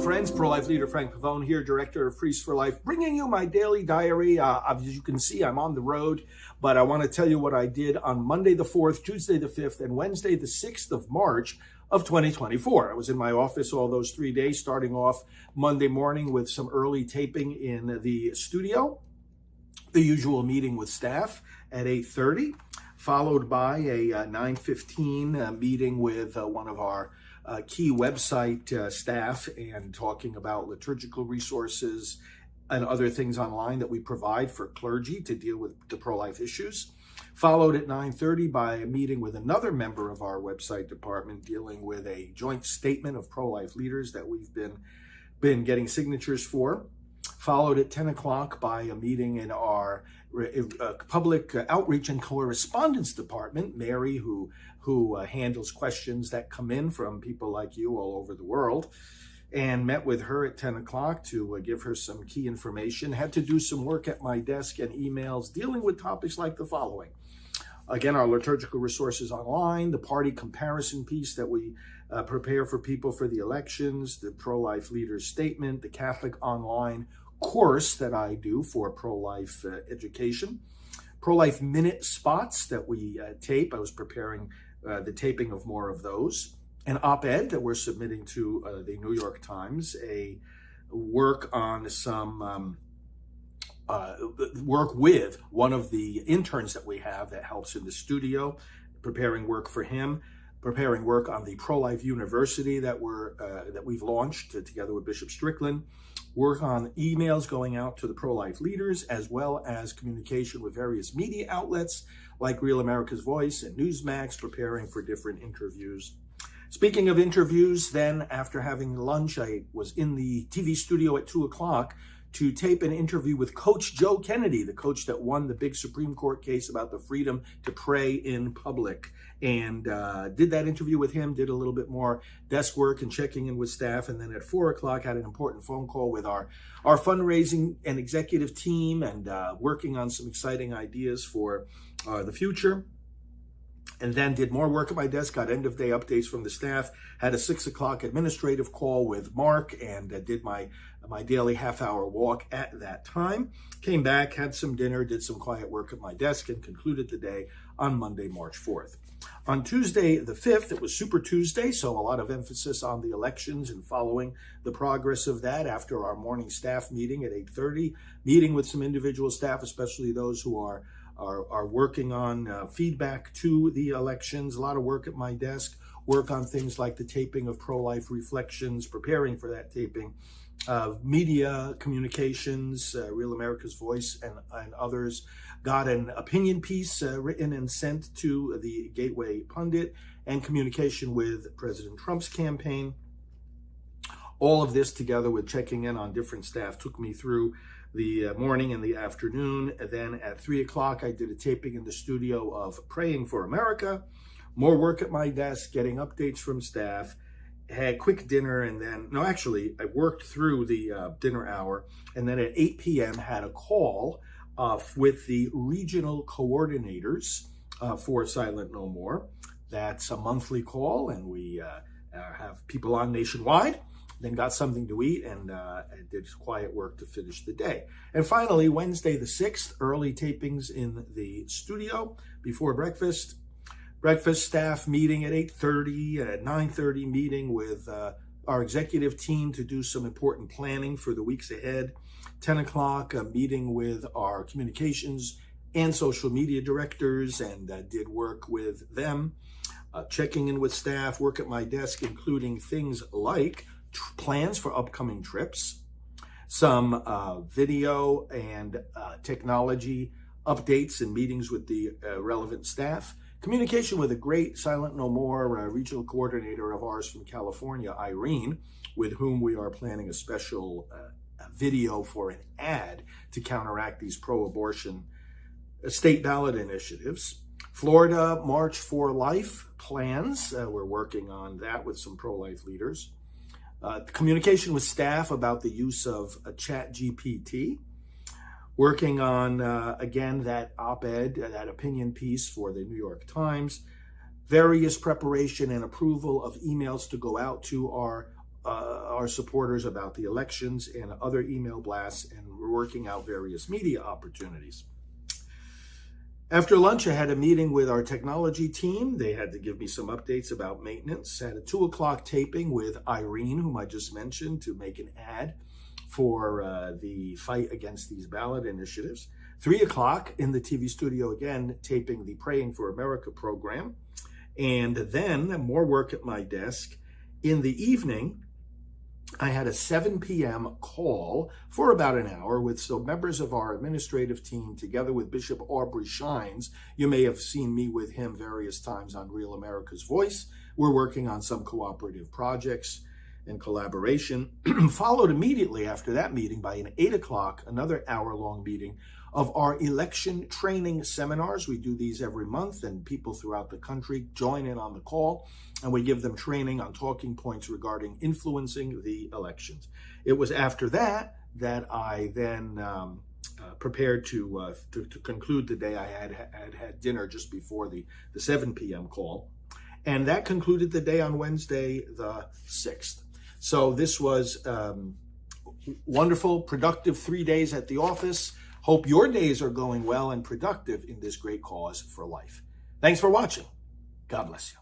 friends. Pro-life leader Frank Pavone here, director of Priests for Life, bringing you my daily diary. As you can see, I'm on the road, but I want to tell you what I did on Monday the 4th, Tuesday the 5th, and Wednesday the 6th of March of 2024. I was in my office all those 3 days, starting off Monday morning with some early taping in the studio, the usual meeting with staff at 8:30, followed by a 9:15 meeting with one of our key website staff and talking about liturgical resources and other things online that we provide for clergy to deal with the pro-life issues. Followed at 9:30 by a meeting with another member of our website department dealing with a joint statement of pro-life leaders that we've been getting signatures for. Followed at 10 o'clock by a meeting in our public outreach and correspondence department, Mary, who handles questions that come in from people like you all over the world, and met with her at 10 o'clock to give her some key information. Had to do some work at my desk and emails dealing with topics like the following. Again, our liturgical resources online, the party comparison piece that we prepare for people for the elections, the pro-life leaders statement, the Catholic online course that I do for pro-life education, pro-life minute spots that we tape. I was preparing the taping of more of those. An op-ed that we're submitting to the New York Times, a work on some work with one of the interns that we have that helps in the studio, preparing work for him, preparing work on the Pro-Life University that we've launched together with Bishop Strickland, work on emails going out to the pro-life leaders, as well as communication with various media outlets like Real America's Voice and Newsmax, preparing for different interviews. Speaking of interviews, then after having lunch, I was in the TV studio at 2 o'clock to tape an interview with Coach Joe Kennedy, the coach that won the big Supreme Court case about the freedom to pray in public. And did that interview with him, did a little bit more desk work and checking in with staff. And then at 4 o'clock, had an important phone call with our fundraising and executive team and working on some exciting ideas for the future. And then did more work at my desk, got end of day updates from the staff, had a 6 o'clock administrative call with Mark, and did my daily half-hour walk at that time. Came back, had some dinner, did some quiet work at my desk, and concluded the day on Monday, March 4th. On Tuesday the 5th, it was Super Tuesday, so a lot of emphasis on the elections and following the progress of that after our morning staff meeting at 8:30, meeting with some individual staff, especially those who are working on feedback to the elections. A lot of work at my desk, work on things like the taping of pro-life reflections, preparing for that taping, media communications, Real America's Voice and others. Got an opinion piece written and sent to the Gateway Pundit, and communication with President Trump's campaign. All of this together with checking in on different staff took me through the morning and the afternoon. And then at 3 o'clock, I did a taping in the studio of Praying for America, more work at my desk, getting updates from staff, had quick dinner, and then, I worked through the dinner hour, and then at 8 p.m. had a call with the regional coordinators for Silent No More. That's a monthly call, and we have people on nationwide. Then got something to eat and did quiet work to finish the day. And finally, Wednesday the 6th, early tapings in the studio before breakfast. Breakfast staff meeting at 8:30, at 9:30 meeting with our executive team to do some important planning for the weeks ahead. 10 o'clock, a meeting with our communications and social media directors, and did work with them. Checking in with staff, work at my desk, including things like plans for upcoming trips, some video and technology updates and meetings with the relevant staff, communication with a great Silent No More regional coordinator of ours from California, Irene, with whom we are planning a special video for an ad to counteract these pro-abortion state ballot initiatives. Florida March for Life plans, we're working on that with some pro-life leaders. Communication with staff about the use of ChatGPT, working on, again, that op-ed, that opinion piece for the New York Times, various preparation and approval of emails to go out to our our supporters about the elections and other email blasts, and we're working out various media opportunities. After lunch, I had a meeting with our technology team. They had to give me some updates about maintenance. Had a 2 o'clock taping with Irene, whom I just mentioned, to make an ad for the fight against these ballot initiatives. 3 o'clock in the TV studio again, taping the Praying for America program. And then more work at my desk. In the evening, I had a 7 p.m. call for about an hour with some members of our administrative team, together with Bishop Aubrey Shines. You may have seen me with him various times on Real America's Voice. We're working on some cooperative projects and collaboration. Followed immediately after that meeting by an 8 o'clock, another hour-long meeting of our election training seminars. We do these every month, and people throughout the country join in on the call, and we give them training on talking points regarding influencing the elections. It was after that I then prepared to conclude the day. I had dinner just before the 7 p.m. call, and that concluded the day on Wednesday the 6th. So this was wonderful, productive 3 days at the office. Hope your days are going well and productive in this great cause for life. Thanks for watching. God bless you.